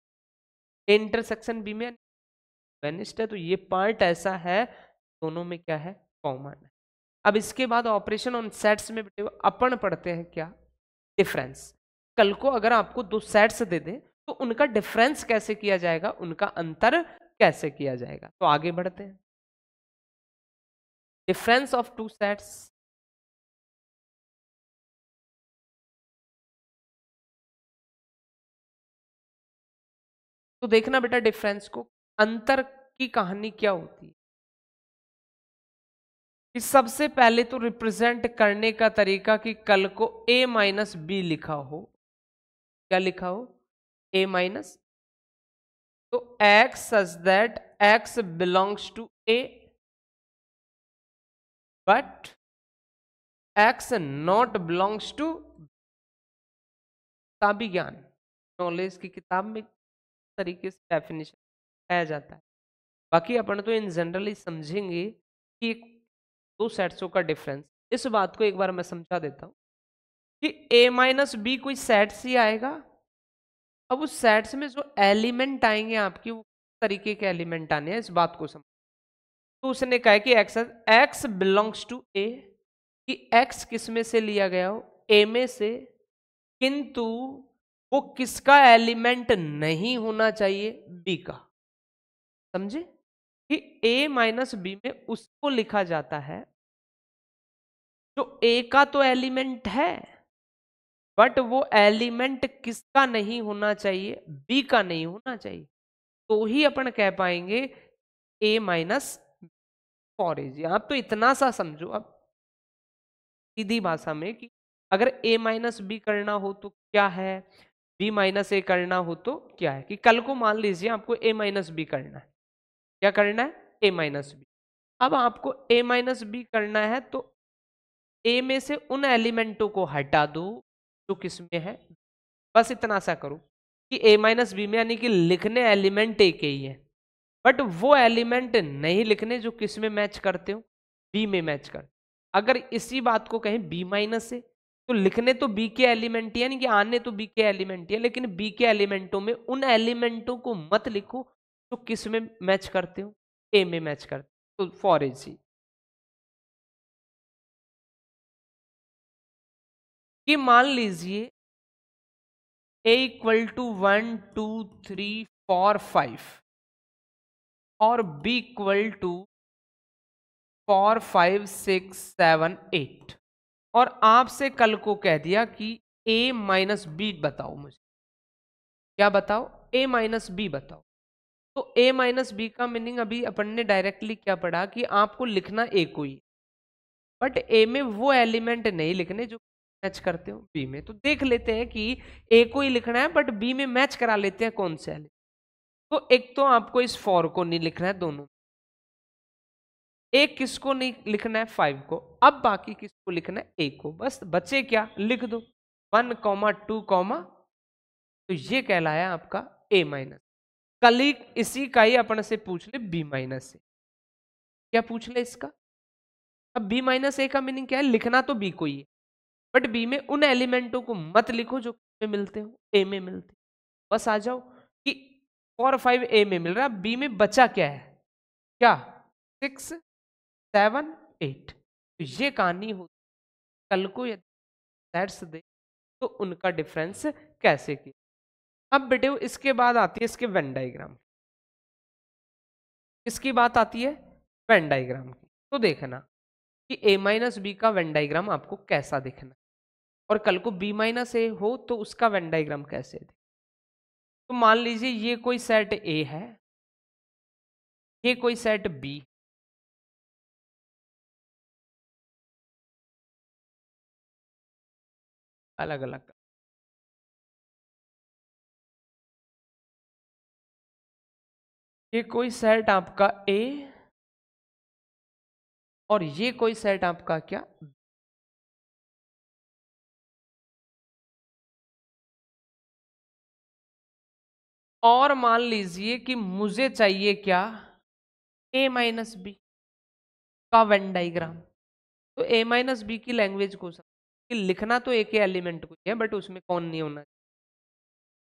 ए इंटरसेक्शन बी में वेनिस्ट है, तो ये पार्ट ऐसा है दोनों में क्या है, कॉमन है। अब इसके बाद ऑपरेशन ऑन सेट्स में बेटे अपन पढ़ते हैं क्या, डिफरेंस। कल को अगर आपको दो सेट्स दे दें तो उनका डिफरेंस कैसे किया जाएगा, उनका अंतर कैसे किया जाएगा। तो आगे बढ़ते हैं, डिफरेंस ऑफ टू सेट्स। तो देखना बेटा डिफरेंस को, अंतर की कहानी क्या होती है कि सबसे पहले तो रिप्रेजेंट करने का तरीका कि कल को a माइनस बी लिखा हो, क्या लिखा हो, a माइनस, तो x such that x belongs to a, but X not belongs to किताबी ज्ञान, नॉलेज की किताब में तरीके से डेफिनेशन आया जाता है। बाकी अपन तो इन जनरली समझेंगे कि दो सेट्सों का डिफरेंस। इस बात को एक बार मैं समझा देता हूं कि a माइनस बी कोई सेट्स ही आएगा। अब उस सेट्स में जो एलिमेंट आएंगे आपके, वो तरीके के एलिमेंट आने हैं, इस बात को समझ। तो उसने कहा कि एक्स बिलोंग्स टू ए, कि एक्स किस में से लिया गया हो, ए में से, किंतु वो किसका एलिमेंट नहीं होना चाहिए, बी का। समझे कि a माइनस बी में उसको लिखा जाता है जो a का तो एलिमेंट है, बट वो एलिमेंट किसका नहीं होना चाहिए, b का नहीं होना चाहिए। तो ही अपन कह पाएंगे a माइनस फॉर एज। आप तो इतना सा समझो अब सीधी भाषा में कि अगर a माइनस बी करना हो तो क्या है, b माइनस ए करना हो तो क्या है। कि कल को मान लीजिए आपको a माइनस बी करना है, क्या करना है, a माइनस बी। अब आपको a माइनस बी करना है तो a में से उन एलिमेंटों को हटा दो जो किसमें है, बस इतना सा करो कि a माइनस बी में, यानी कि लिखने एलिमेंट एक ही है, बट वो एलिमेंट नहीं लिखने जो किस में मैच करते हो, बी में मैच कर। अगर इसी बात को कहें बी माइनस से, तो लिखने तो बी के एलिमेंट ही, यानी कि आने तो बी के एलिमेंट ही है, लेकिन बी के एलिमेंटों में उन एलिमेंटों को मत लिखो जो किस में मैच करते हो, ए में मैच करते। तो फॉर एज कि मान लीजिए a इक्वल टू 1 2 3 4 5 और b इक्वल टू 4 5 6 7 8, और आपसे कल को कह दिया कि a माइनस बी बताओ, मुझे क्या बताओ, a माइनस बी बताओ। तो a माइनस बी का मीनिंग अभी अपन ने डायरेक्टली क्या पढ़ा कि आपको लिखना a को ही, बट a में वो एलिमेंट नहीं लिखने जो मैच करते हो b में। तो देख लेते हैं कि a को ही लिखना है बट b में मैच करा लेते हैं कौन से एलिमेंट। तो एक तो आपको इस 4 को नहीं लिखना है दोनों, एक किसको नहीं लिखना है, 5 को। अब बाकी किसको लिखना है, a को। बस बचे क्या, लिख दो 1 2, तो ये कहलाया आपका a माइनस। कल ही इसी का ही अपन से पूछ ले b माइनस से, क्या पूछ ले इसका। अब b माइनस ए का मीनिंग क्या है, लिखना तो b को ही है, बट b में उन एलिमेंटों को मत लिखो जो में मिलते हो, a में मिलते। बस आ जाओ कि 4 5 a में मिल रहा है, b में बचा क्या है, क्या 6 7 8। तो ये कहानी हो, कल को यदि सेट्स दे तो उनका डिफरेंस कैसे किया। अब बेटे इसके बाद आती है इसके वेन डायग्राम। किसकी बात आती है, वेन डायग्राम की। तो देखना कि a माइनस बी का वेन डायग्राम आपको कैसा दिखना, और कल को b माइनस ए हो तो उसका वेन डायग्राम कैसे दिखे। तो मान लीजिए ये कोई सेट a है, ये कोई सेट b, अलग अलग। ये कोई सेट आपका a और ये कोई सेट आपका क्या, और मान लीजिए कि मुझे चाहिए क्या, a माइनस बी का वेन डायग्राम। तो a माइनस बी की लैंग्वेज को समझ कि लिखना तो एक ही एलिमेंट को है, बट उसमें कौन नहीं होना।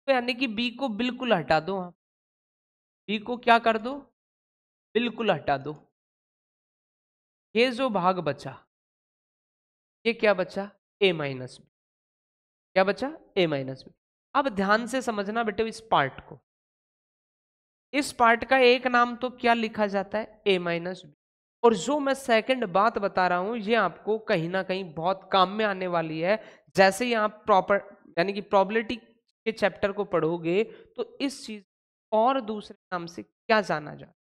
तो यानी कि b को बिल्कुल हटा दो आप, b को क्या कर दो, बिल्कुल हटा दो। ये जो भाग बचा, ये क्या बचा, a माइनस बी। क्या बचा, a माइनस बी। अब ध्यान से समझना बेटे इस पार्ट को, इस पार्ट का एक नाम तो क्या लिखा जाता है, a माइनस बी। और जो मैं सेकंड बात बता रहा हूं ये आपको कहीं ना कहीं बहुत काम में आने वाली है। जैसे ही आप प्रॉपर यानी कि प्रोबेबिलिटी के चैप्टर को पढ़ोगे तो इस चीज और दूसरे नाम से क्या जाना जाता है।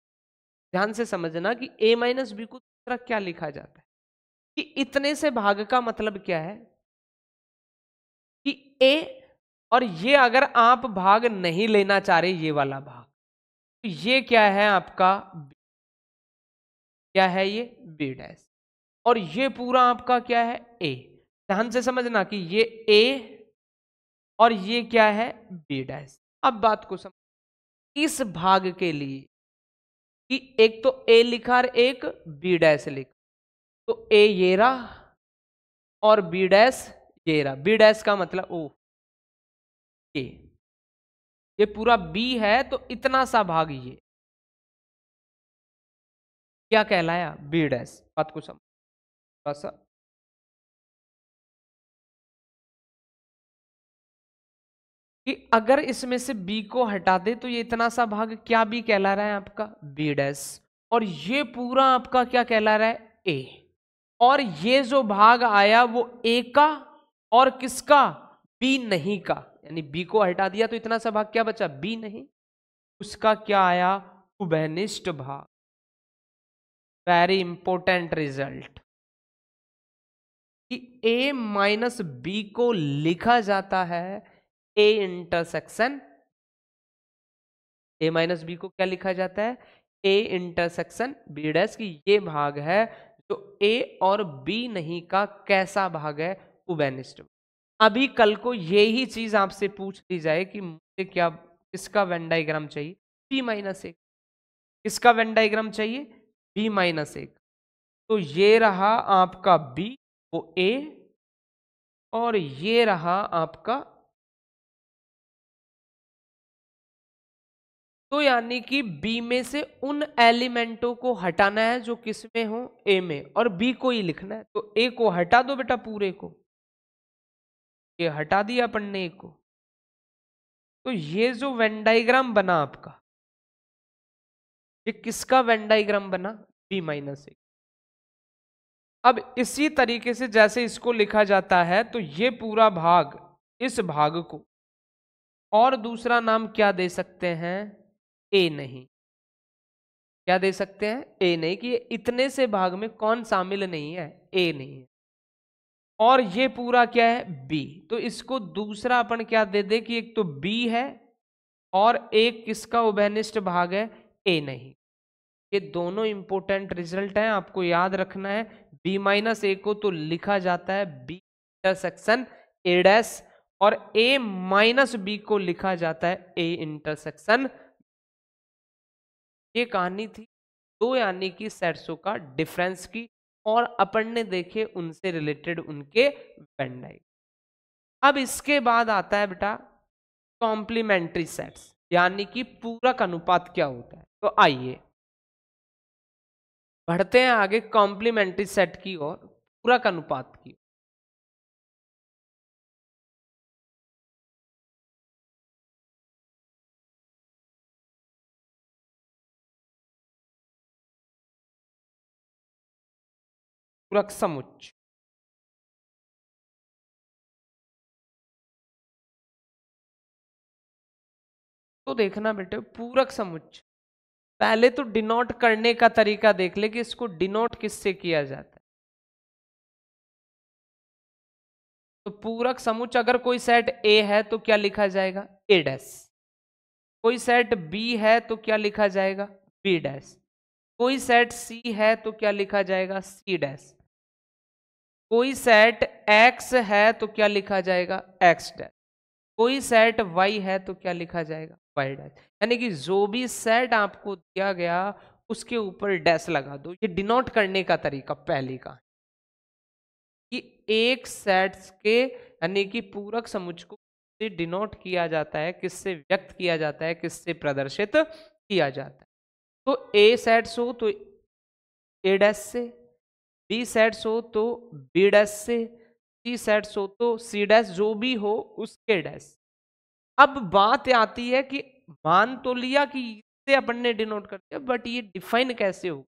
ध्यान से समझना कि a माइनस बी को दूसरा क्या लिखा जाता है, कि इतने से भाग का मतलब क्या है कि a, और ये अगर आप भाग नहीं लेना चाह रहे ये वाला भाग, तो ये क्या है आपका b, क्या है ये b डैश। और ये पूरा आपका क्या है ए। ध्यान से समझना कि ये ए और ये क्या है बी डैश। अब बात को समझ इस भाग के लिए कि एक तो ए लिखा और एक बी डैश लिखा, तो ए ये रहा और बी डैश ये रहा। बी डैश का मतलब ओ ये पूरा बी है, तो इतना सा भाग ये क्या कहलाया बी डैश। बात को समझ थोड़ा सा। कि अगर इसमें से बी को हटा दे तो ये इतना सा भाग क्या बी कहला रहा है आपका बी डैश, और ये पूरा आपका क्या कहला रहा है ए। और ये जो भाग आया वो ए का और किसका बी नहीं का, यानी बी को हटा दिया तो इतना सा भाग क्या बचा बी नहीं, उसका क्या आया उभयनिष्ठ भाग। वेरी इंपॉर्टेंट रिजल्ट कि ए माइनस बी को लिखा जाता है A intersection, A minus B को क्या लिखा जाता है ए इंटरसेक्शन बी डैश की ये भाग है जो ए और बी नहीं का कैसा भाग है उभयनिष्ठ। अभी कल को यही चीज आपसे पूछ ली जाए कि मुझे क्या किसका वेन डायग्राम चाहिए बी माइनस एक, किसका वेन डायग्राम चाहिए बी माइनस एक, तो ये रहा आपका बी वो ए और ये रहा आपका, तो यानी कि बी में से उन एलिमेंटों को हटाना है जो किस में हो ए में, और बी को ही लिखना है। तो ए को हटा दो बेटा पूरे को, ये हटा दिया अपन ने ए को, तो ये जो वेन डायग्राम बना आपका ये किसका वेन डायग्राम बना बी माइनस ए। अब इसी तरीके से जैसे इसको लिखा जाता है तो ये पूरा भाग इस भाग को और दूसरा नाम क्या दे सकते हैं ए नहीं, क्या दे सकते हैं ए नहीं, कि इतने से भाग में कौन शामिल नहीं है ए नहीं है, और ये पूरा क्या है बी, तो इसको दूसरा अपन क्या दे दे कि एक तो बी है और एक किसका उभयनिष्ठ भाग है ए नहीं। ये दोनों इंपॉर्टेंट रिजल्ट हैं, आपको याद रखना है। बी माइनस ए को तो लिखा जाता है बी इंटरसेक्शन ए डैश, और ए माइनस बी को लिखा जाता है ए इंटरसेक्शन। ये कहानी थी दो यानी कि सेट्सों का डिफरेंस की, और अपन ने देखे उनसे रिलेटेड उनके वेन डायग्राम। अब इसके बाद आता है बेटा कॉम्प्लीमेंट्री सेट्स, यानी कि पूरक अनुपात क्या होता है। तो आइए बढ़ते हैं आगे कॉम्प्लीमेंट्री सेट की ओर, पूरक अनुपात की। पूरक समुच्चय, तो देखना बेटे पूरक समुच्चय पहले तो डिनोट करने का तरीका देख ले कि इसको डिनोट किससे किया जाता है। तो पूरक समुच्चय अगर कोई सेट ए है तो क्या लिखा जाएगा ए डैश, कोई सेट बी है तो क्या लिखा जाएगा बी डैश, कोई सेट सी है तो क्या लिखा जाएगा सी डैश, कोई सेट एक्स है तो क्या लिखा जाएगा एक्स डैश, कोई सेट वाई है तो क्या लिखा जाएगा वाई डैश। यानी कि जो भी सेट आपको दिया गया उसके ऊपर डैश लगा दो। ये डिनोट करने का तरीका पहले का कि एक सेट्स के यानी कि पूरक समुच्चय को किससे डिनोट किया जाता है, किससे व्यक्त किया जाता है, किससे प्रदर्शित किया जाता है। तो ए सेट्स हो तो ए डैश से, बी सेट्स हो तो बी डैश से, सी सेट्स हो तो सी डैश, जो भी हो उसके डैश। अब बात आती है कि मान तो लिया कि इससे अपन ने डिनोट करते हैं, बट ये डिफाइन कैसे हो,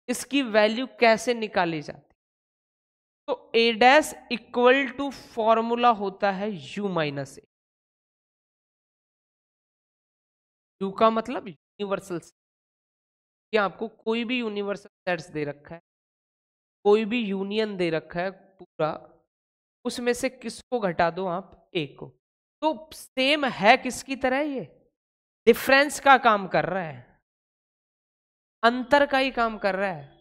इसकी वैल्यू कैसे निकाली जाती। तो ए डैश इक्वल टू फॉर्मूला होता है यू माइनस ए। यू का मतलब यूनिवर्सल सेट, कि आपको कोई भी यूनिवर्सल सेट्स दे रखा है, कोई भी यूनियन दे रखा है पूरा, उसमें से किसको घटा दो आप ए को, तो सेम है किसकी तरह, ये डिफरेंस का काम कर रहा है, अंतर का ही काम कर रहा है।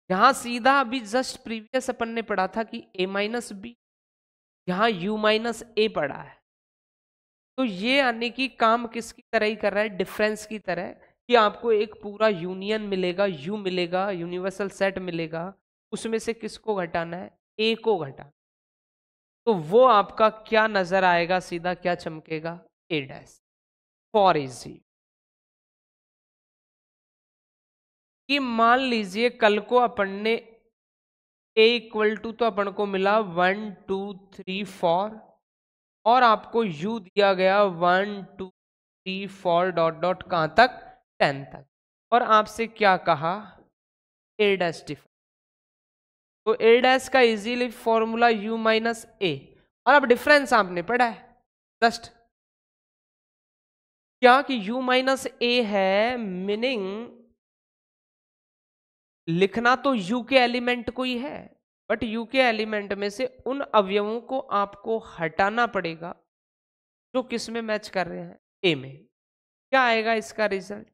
यहां सीधा अभी जस्ट प्रीवियस अपन ने पढ़ा था कि a माइनस बी, यहां u माइनस ए पढ़ा है। तो ये यानी कि काम किसकी तरह ही कर रहा है, डिफरेंस की तरह, कि आपको एक पूरा यूनियन मिलेगा, यू मिलेगा, यूनिवर्सल सेट मिलेगा, उसमें से किसको घटाना है, ए को घटाना। तो वो आपका क्या नजर आएगा, सीधा क्या चमकेगा, ए डैश। फॉर इजी कि मान लीजिए कल को अपन ने ए इक्वल टू तो अपन को मिला 1 2 3 4 और आपको u दिया गया 1 2 3 4 डॉट डॉट कहां तक, 10 तक, और आपसे क्या कहा, ए डैश डिफाइन। तो ए डैश का इजीली फॉर्मूला u माइनस ए, और अब डिफरेंस आपने पढ़ा है जस्ट क्या कि u माइनस ए है, मीनिंग लिखना तो u के एलिमेंट को ही है, बट u के एलिमेंट में से उन अवयवों को आपको हटाना पड़ेगा जो किस में मैच कर रहे हैं, a में। क्या आएगा इसका रिजल्ट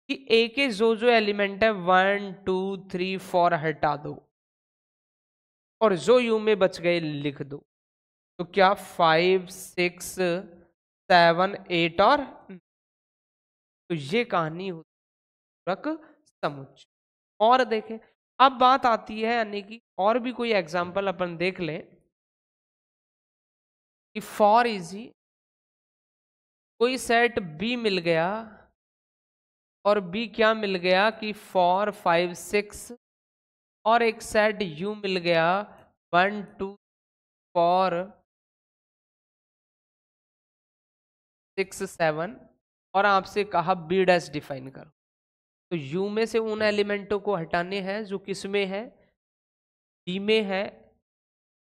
कि a के जो जो एलिमेंट है 1 2 3 4 हटा दो और जो u में बच गए लिख दो। तो क्या 5 6 7 8 और तो ये कहानी होती है पूरक समुच्चय। और देखें अब बात आती है यानी कि और भी कोई एग्जांपल अपन देख लें कि फॉर इजी कोई सेट बी मिल गया और बी क्या मिल गया कि 4 5 6 और एक सेट यू मिल गया 1 2 4 6 7 और आपसे कहा बी डैश डिफाइन करो। तो यू में से उन एलिमेंटों को हटाने हैं जो किस में है, बी में है।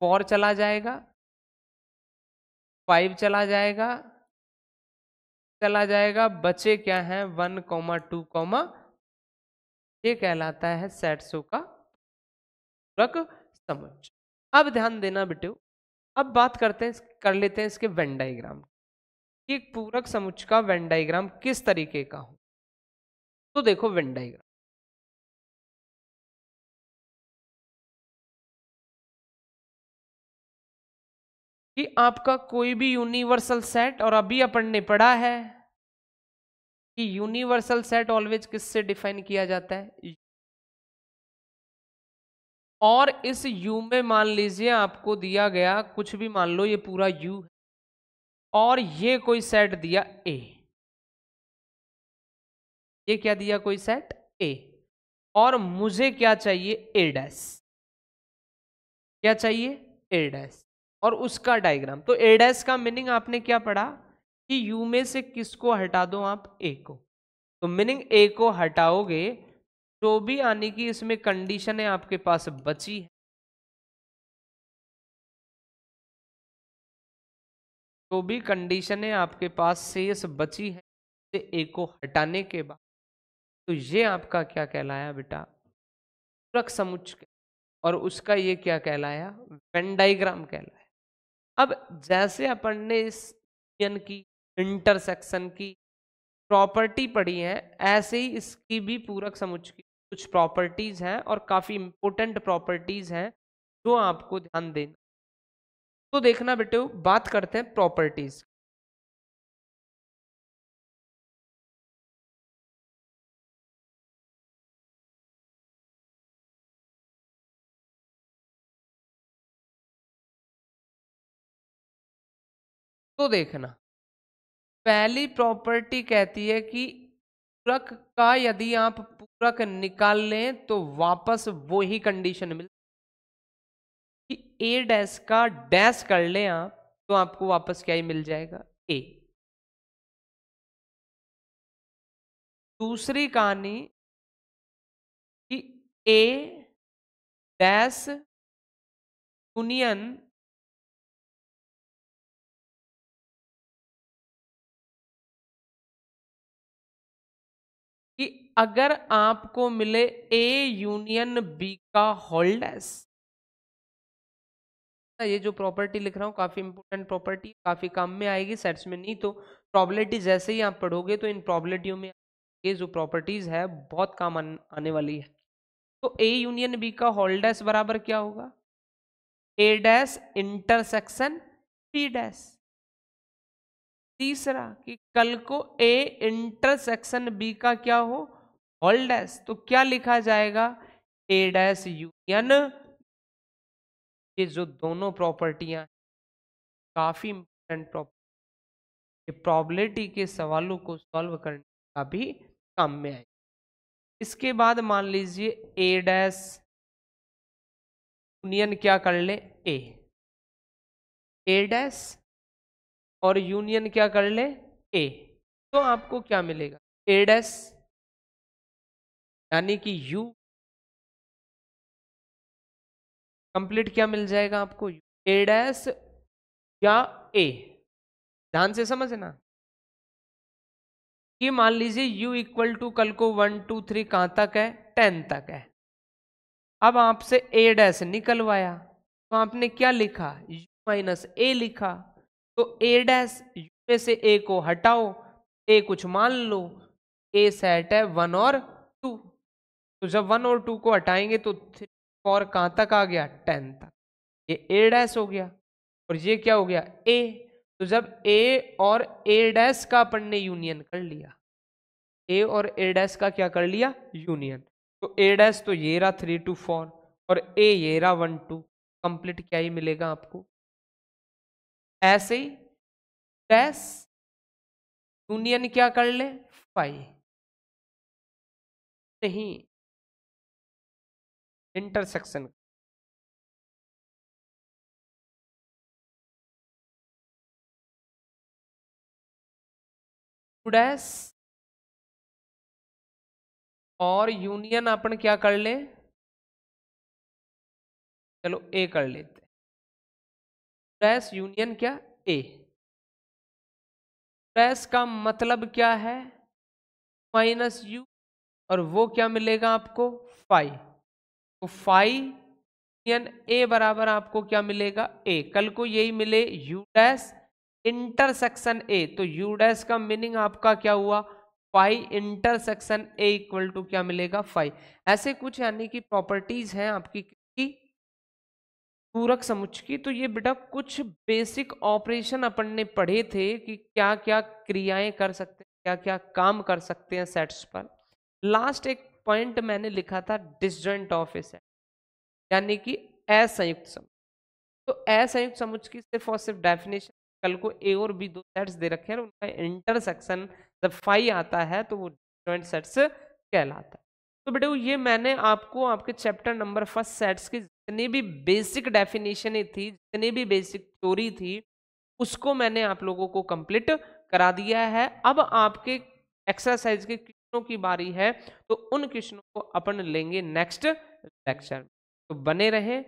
4 चला जाएगा, 5 चला जाएगा, चला जाएगा, बचे क्या है 1 2 ये कहलाता है सेट्सों का पूरक समुच्चय। अब ध्यान देना बेटे, अब बात करते हैं, कर लेते हैं इसके वेन डायग्राम कि एक पूरक समुच्चय का वेन डायग्राम किस तरीके का हो। तो देखो वेन डायग्राम कि आपका कोई भी यूनिवर्सल सेट, और अभी अपन ने पढ़ा है कि यूनिवर्सल सेट ऑलवेज किससे डिफाइन किया जाता है, और इस U में मान लीजिए आपको दिया गया कुछ भी, मान लो ये पूरा U है और ये कोई सेट दिया A, ये क्या दिया कोई सेट A, और मुझे क्या चाहिए A डैश, क्या चाहिए A डैश और उसका डायग्राम। तो A डैश का मीनिंग आपने क्या पढ़ा कि U में से किसको हटा दो आप, A को। तो मीनिंग A को हटाओगे तो भी आने की इसमें कंडीशन है आपके पास बची है, तो भी कंडीशन है आपके पास शेष बची है से ए को हटाने के बाद। तो ये आपका क्या कहलाया बेटा, पूरक समुच्चय, और उसका ये क्या कहलाया, वेन डायग्राम कहलाया। अब जैसे अपन ने इस यूनियन की, इंटरसेक्शन की प्रॉपर्टी पढ़ी है, ऐसे ही इसकी भी पूरक समुच्चय की कुछ प्रॉपर्टीज हैं और काफी इंपॉर्टेंट प्रॉपर्टीज हैं जो आपको ध्यान देना। तो देखना बेटे, बात करते हैं प्रॉपर्टीज। तो देखना, पहली प्रॉपर्टी कहती है कि पूरक का यदि आप पूरक निकाल लें तो वापस वो ही कंडीशन मिल कि ए डैश का डैश कर लें आप तो आपको वापस क्या ही मिल जाएगा, ए। दूसरी कहानी कि ए डैश यूनियन कि अगर आपको मिले ए यूनियन बी का होल डैश, ये जो प्रॉपर्टी लिख रहा हूँ काफी इंपॉर्टेंट प्रॉपर्टी, काफी काम में आएगी सेट्स में, नहीं तो प्रॉबिलिटी जैसे ही आप पढ़ोगे तो इन प्रॉबिलिटियों में ये जो प्रॉपर्टीज है बहुत काम आने वाली है। तो ए यूनियन बी का होल डैश बराबर क्या होगा, ए डैश इंटरसेक्शन बी डैश। तीसरा कि कल को ए इंटरसेक्शन बी का क्या हो, होल डैश, तो क्या लिखा जाएगा, ए डैश यूनियन, ये जो दोनों प्रॉपर्टियां काफी इंपॉर्टेंट प्रॉपर्टी, प्रोबेबिलिटी के सवालों को सॉल्व करने का भी काम में आए। इसके बाद मान लीजिए ए डैश यूनियन क्या कर ले, ए डैश और यूनियन क्या कर ले, ए, तो आपको क्या मिलेगा, ए डैश यानी कि यू कंप्लीट क्या मिल जाएगा आपको, ए डैश या ए। ध्यान से समझना, ये मान लीजिए u इक्वल टू कल को 1 2 3 कहां तक है, 10 तक है। अब आपसे ए डैश निकलवाया तो आपने क्या लिखा, u माइनस ए लिखा। तो ए डैश u में से ए को हटाओ, ए कुछ मान लो, ए सेट है 1 और 2, तो जब 1 और 2 को हटाएंगे तो 3 4 कहां तक आ गया, 10 तक, ये ए डैश हो गया और ये क्या हो गया, ए। तो जब ए और ए डैश का अपन ने यूनियन कर लिया, ए और ए डैश का क्या कर लिया, यूनियन, तो ए डैश तो ये रहा 3 2 4 और ए ये रहा 1 2, कंप्लीट क्या ही मिलेगा आपको। ऐसे ही डैश यूनियन क्या कर ले, 5 नहीं, इंटरसेक्शन डैश और यूनियन अपन क्या कर ले, चलो ए कर लेते, डैश यूनियन क्या, ए। डैश का मतलब क्या है, माइनस यू, और वो क्या मिलेगा आपको, 5, तो 5 ए बराबर आपको क्या मिलेगा, ए। कल को यही मिले यू डैश इंटरसेक्शन ए, तो यू डैश का मीनिंग आपका क्या हुआ, 5 इंटरसेक्शन ए इक्वल टू क्या मिलेगा, 5। ऐसे कुछ यानी कि प्रॉपर्टीज हैं आपकी पूरक समुच्चय की। तो ये बेटा कुछ बेसिक ऑपरेशन अपन ने पढ़े थे कि क्या क्या क्रियाएं कर सकते हैं, क्या क्या काम कर सकते हैं सेट्स पर। लास्ट एक पॉइंट मैंने लिखा था डिसजॉइंट ऑफ ए सेट, यानी कि असंयुक्त समुच्चय। तो असंयुक्त समुच्चय की सिर्फ और सिर्फ डेफिनेशन, कल को ए और बी दो सेट्स दे रखे हैं, उनका इंटरसेक्शन जब 5 आता है तो वो डिसजॉइंट सेट्स कहलाता है। तो बेटे ये मैंने आपको आपके चैप्टर नंबर 1 सेट्स की जितनी भी बेसिक डेफिनेशन थी, जितनी भी बेसिक थ्योरी थी, उसको मैंने आप लोगों को कंप्लीट करा दिया है। अब आपके एक्सरसाइज के क्वेश्चनों की बारी है, तो उन क्वेश्चनों को अपन लेंगे नेक्स्ट लेक्चर। तो बने रहें।